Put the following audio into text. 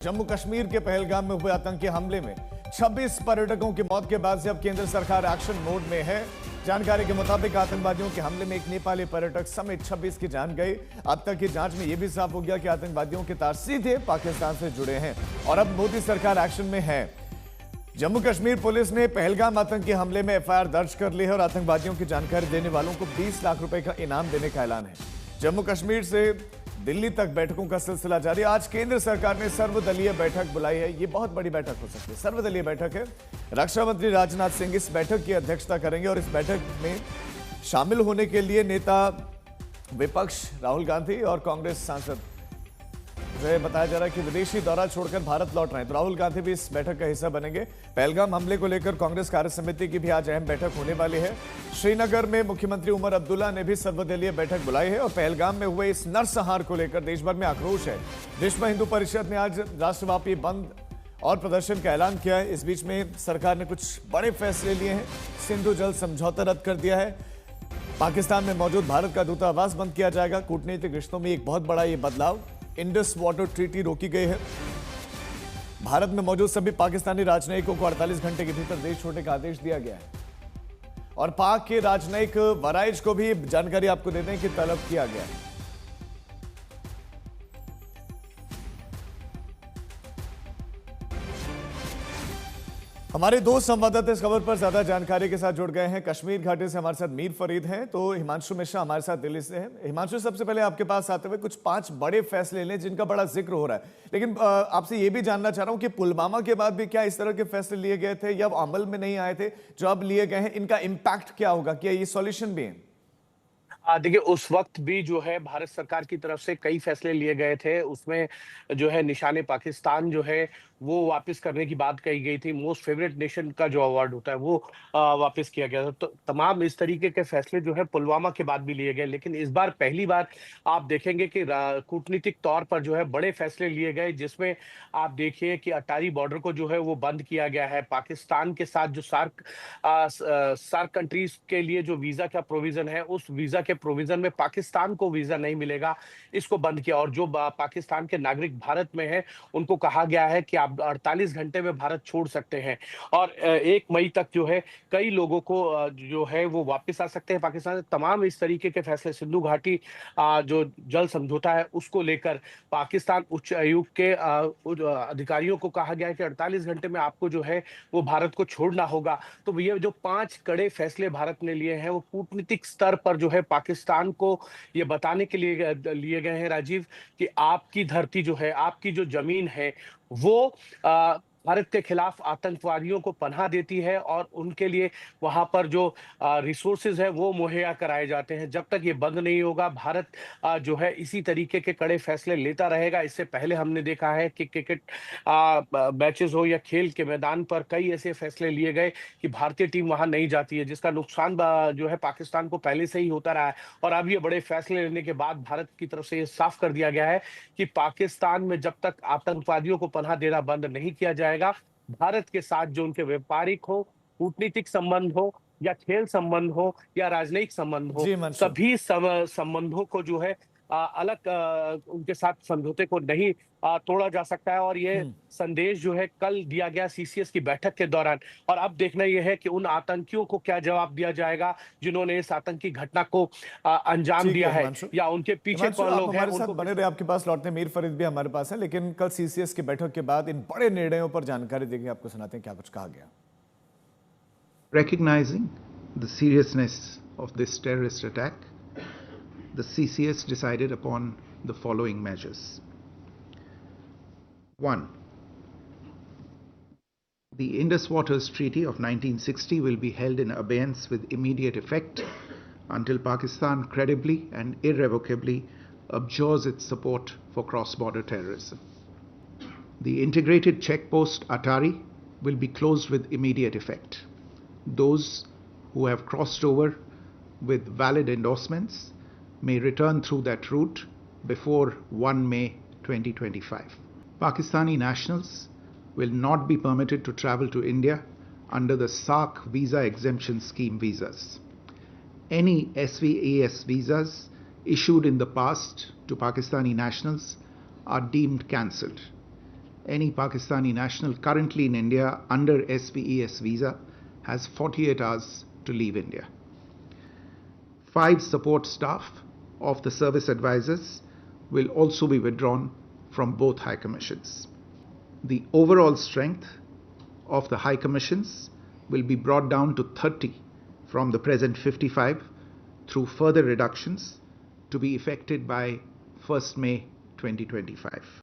जम्मू कश्मीर के पहलगाम में हुए आतंकी हमले में 26 पर्यटकों की मौत के बाद से अब केंद्र सरकार एक्शन मोड में है। जानकारी के मुताबिक आतंकवादियों के हमले में एक नेपाली पर्यटक समेत 26 की जान गई। अब तक की जांच में यह भी साफ हो गया कि आतंकवादियों के तार सीधे पाकिस्तान से जुड़े हैं और अब मोदी सरकार एक्शन में है। जम्मू कश्मीर पुलिस ने पहलगाम आतंकी हमले में एफआईआर दर्ज कर ली है और आतंकवादियों की जानकारी देने वालों को 20 लाख रुपए का इनाम देने का ऐलान है। जम्मू कश्मीर से दिल्ली तक बैठकों का सिलसिला जारी। आज केंद्र सरकार ने सर्वदलीय बैठक बुलाई है। ये बहुत बड़ी बैठक हो सकती है, सर्वदलीय बैठक है। रक्षा मंत्री राजनाथ सिंह इस बैठक की अध्यक्षता करेंगे और इस बैठक में शामिल होने के लिए नेता विपक्ष राहुल गांधी और कांग्रेस सांसद बताया जा रहा है कि विदेशी दौरा छोड़कर भारत लौट रहे हैं, तो राहुल गांधी भी इस बैठक का हिस्सा बनेंगे। पहलगाम हमले को लेकर कांग्रेस कार्य समिति की भी आज अहम बैठक होने वाली है। श्रीनगर में मुख्यमंत्री उमर अब्दुल्ला ने भी सर्वदलीय बैठक बुलाई है और पहलगाम में हुए इस नरसंहार को लेकर देश भर में आक्रोश है। विश्व हिंदू परिषद ने आज राष्ट्रव्यापी बंद और प्रदर्शन का ऐलान किया है। इस बीच में सरकार ने कुछ बड़े फैसले लिए हैं। सिंधु जल समझौता रद्द कर दिया है। पाकिस्तान में मौजूद भारत का दूतावास बंद किया जाएगा। कूटनीतिक रिश्तों में एक बहुत बड़ा ये बदलाव। इंडस वाटर ट्रीटी रोकी गई है। भारत में मौजूद सभी पाकिस्तानी राजनयिकों को 48 घंटे के भीतर देश छोड़ने का आदेश दिया गया है और पाक के राजनयिक वराइज को भी जानकारी आपको देने की तलब किया गया है। हमारे दो संवाददाता इस खबर पर ज्यादा जानकारी के साथ जुड़ गए हैं। कश्मीर घाटी से हमारे साथ मीर फरीद हैं, तो हिमांशु मिश्रा हमारे साथ दिल्ली से हैं। हिमांशु, सबसे पहले आपके पास आते हुए कुछ 5 बड़े फैसले लें जिनका बड़ा जिक्र हो रहा है, लेकिन आपसे ये भी जानना चाह रहा हूं कि पुलवामा के बाद भी क्या इस तरह के फैसले लिए गए थे या अमल में नहीं आए थे जो अब लिए गए हैं? इनका इंपैक्ट क्या होगा, क्या ये सॉल्यूशन भी है? देखिए, उस वक्त भी जो है भारत सरकार की तरफ से कई फैसले लिए गए थे। उसमें जो है निशाने पाकिस्तान जो है वो वापस करने की बात कही गई थी। मोस्ट फेवरेट नेशन का जो अवार्ड होता है वो वापस किया गया था। तो तमाम इस तरीके के फैसले जो है पुलवामा के बाद भी लिए गए, लेकिन इस बार पहली बार आप देखेंगे कि कूटनीतिक तौर पर जो है बड़े फैसले लिए गए, जिसमें आप देखिए कि अटारी बॉर्डर को जो है वो बंद किया गया है। पाकिस्तान के साथ जो सार्क कंट्रीज के लिए जो वीजा का प्रोविजन है, उस वीजा के प्रोविजन में पाकिस्तान को वीजा नहीं मिलेगा, इसको बंद किया। और जो पाकिस्तान के नागरिक भारत में है उनको कहा गया है कि आप 48 घंटे में भारत छोड़ सकते हैं और 1 मई तक जो है कई लोगों को जो है वो वापस आ सकते हैं पाकिस्तान से। तमाम इस तरीके के फैसले, सिंधु घाटी जो जल समझौता है उसको लेकर पाकिस्तान उच्च आयोग के अधिकारियों को कहा गया है कि 48 घंटे में आपको जो है वो भारत को छोड़ना होगा। तो ये जो 5 कड़े फैसले भारत ने लिए हैं वो कूटनीतिक स्तर पर जो है पाकिस्तान को ये बताने के लिए लिए गए हैं, राजीव, कि आपकी धरती जो है, आपकी जो जमीन है वो भारत के खिलाफ आतंकवादियों को पनाह देती है और उनके लिए वहां पर जो रिसोर्सेज है वो मुहैया कराए जाते हैं। जब तक ये बंद नहीं होगा भारत जो है इसी तरीके के कड़े फैसले लेता रहेगा। इससे पहले हमने देखा है कि क्रिकेट मैचेस हो या खेल के मैदान पर कई ऐसे फैसले लिए गए कि भारतीय टीम वहां नहीं जाती है, जिसका नुकसान जो है पाकिस्तान को पहले से ही होता रहा है। और अब ये बड़े फैसले लेने के बाद भारत की तरफ से ये साफ कर दिया गया है कि पाकिस्तान में जब तक आतंकवादियों को पनाह देना बंद नहीं किया जाएगा, भारत के साथ जो उनके व्यापारिक हो, कूटनीतिक संबंध हो या खेल संबंध हो या राजनयिक संबंध हो, जी मंशू। सभी संबंधों को जो है अलग उनके साथ समझौते को नहीं तोड़ा जा सकता है। और ये संदेश जो है कल दिया गया सीसीएस की बैठक के दौरान। और अब देखना यह है कि उन आतंकियों को क्या जवाब दिया जाएगा जिन्होंने इस आतंकी घटना को अंजाम ठीक दिया है है, हिमांशु। या उनके पीछे हिमांशु, कौन आप लोग हैं हमारे साथ उनको। बने रहे, आपके पास लौटने मीर फरीद भी हमारे पास है, लेकिन कल सीसीएस की बैठक के बाद इन बड़े निर्णयों पर जानकारी देंगे, आपको सुनाते हैं क्या कुछ कहा गया। Recognizing the seriousness of this terrorist attack, the CCS decided upon the following measures. 1. The Indus Waters Treaty of 1960 will be held in abeyance with immediate effect until Pakistan credibly and irrevocably abjures its support for cross-border terrorism. The integrated checkpost Atari will be closed with immediate effect. Those who have crossed over with valid endorsements may return through that route before 1 May 2025. Pakistani nationals will not be permitted to travel to India under the SARC visa exemption scheme visas. Any SVAS visas issued in the past to Pakistani nationals are deemed cancelled. any Pakistani national currently in India under SPES visa has 48 hours to leave India. 5 support staff of the service advisors will also be withdrawn from both High Commissions. The overall strength of the High Commissions will be brought down to 30 from the present 55 through further reductions to be effected by 1st May 2025.